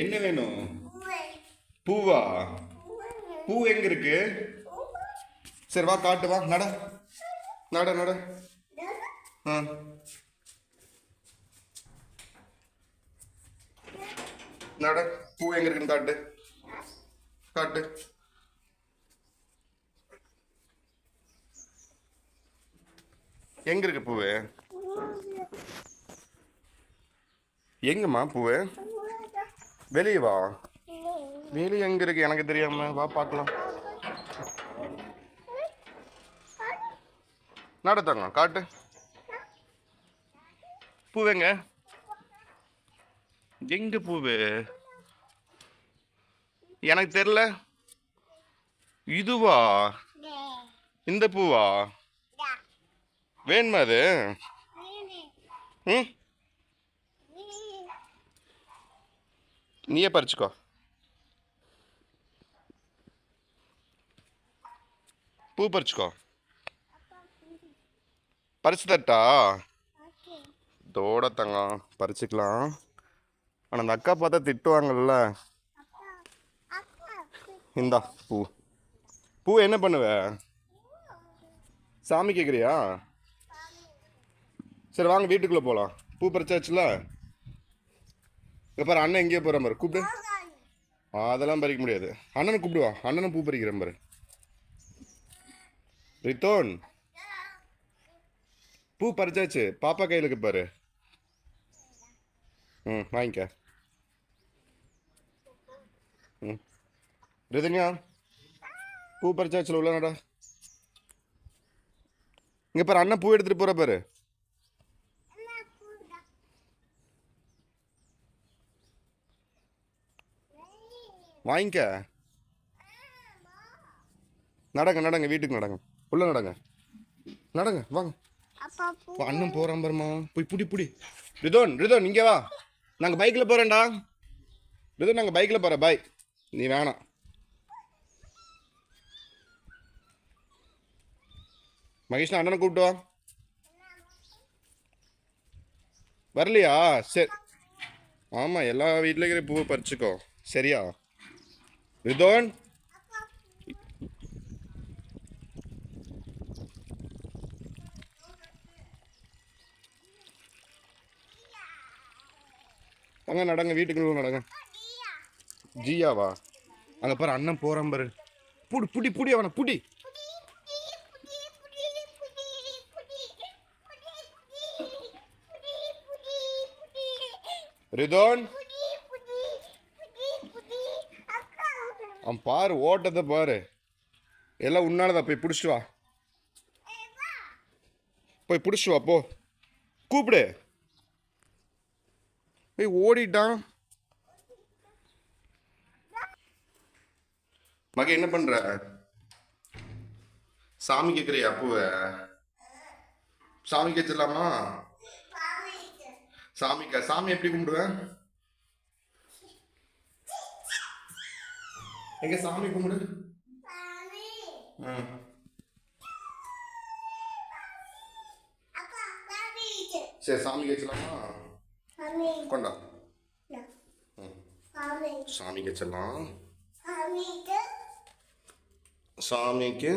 என்ன வேணும்? பூவா? பூ எங்க இருக்கு? சரி வா காட்டு, வா நட நட நட. ஆ நட. பூ எங்க இருக்குன்னு காட்டு, காட்டு. எங்க இருக்கு பூவு? எங்கம்மா பூவு? வெளியே வா. வெளியே எங்க இருக்கு எனக்கு தெரியாம, வா பார்க்கலாம். நடத்தாங்க காட்டு. பூவெங்க? எங்க பூவு? எனக்கு தெரியல. இதுவா? இந்த பூவா? வேணுமா அது? ம், நீயே பறிச்சுக்கோ. பூ பறிச்சுக்கோ. பறிச்சு தட்டா? தோட தங்கம் பறிச்சுக்கலாம். ஆனால் அந்த அக்கா பார்த்தா திட்டுவாங்கல்ல. இந்தா பூ. பூ என்ன பண்ணுவ? சாமி கேட்குறியா? சரி வாங்க வீட்டுக்குள்ளே போகலாம். பூ பறிச்சாச்சுல. இங்கே பாரு அண்ணன் எங்கேயோ போகிற பாரு, கூப்பிடு. அதெல்லாம் பறிக்க முடியாது. அண்ணனை கூப்பிடுவா, அண்ணனும் பூ பறிக்கிறேன் பாரு. ரித்தோன், பூ பறிச்சாச்சு, பாப்பா கையில் இருக்கு பாரு. ம் வாங்கிக்க. ம் ரிதன்யா, பூ பறிச்சாச்சுல, உள்ள நட. இங்கே பாரு அண்ணன் பூ எடுத்துகிட்டு போகிற பாரு. வாங்கிக்க. நடங்க நடங்க, வீட்டுக்கு நடங்க, உள்ள நடங்க, நடங்க வாங்க. அண்ணன் போகிறான் பாருமா, போய் புடி புடி. ரிதோன் ரிதோன் இங்கே வா. நாங்கள் பைக்கில் போகிறேன்டா. ரிதோன் நாங்கள் பைக்கில் போகிறேன், பாய். நீ வேணாம். மகேஷ் அண்ணனை கூப்பிட்டு வா. வரலையா? சரி. ஆமாம், எல்லா வீட்டில் இருக்கிற பூவை பறிச்சுக்கோ, சரியா? ரிதோன், அங்கே நடங்க, வீட்டுக்குள்ள நடங்க. ஜியாவா? அங்கே பாரு அண்ணன் போகிறான் பாரு. புடி புடி புடி, அவனை புடி. ரிதோன், அவன் பாரு ஓட்டத்தை பாரு. எல்லாம் உன்னாலதான். போய் பிடிச்சிட்டு வா, போய் பிடிச்சிட்டு வா போ. கூப்பிடு. போய் ஓடிட்டான். மக என்ன பண்ற? சாமி கேட்குறியா பூவ? சாமி கேச்சிடலாமா? சாமி எப்படி கும்பிடுவேன்? எங்க சாமி கும்பிடு. சரி சாமி கேச்சலாமா? கொண்டா. சாமி கேச்சலாம். சாமிக்கு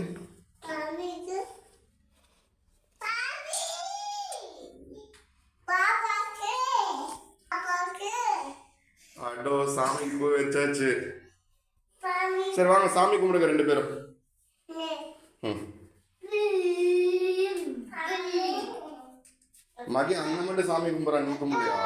அடோ சாமிக்கு பூ வச்சாச்சு. சரி வாங்க சாமி கும்பிடுங்க ரெண்டு பேரும். மகி அண்ணன் மட்டும் சாமி கும்பிட்றா, நீ கும்பிடுயா?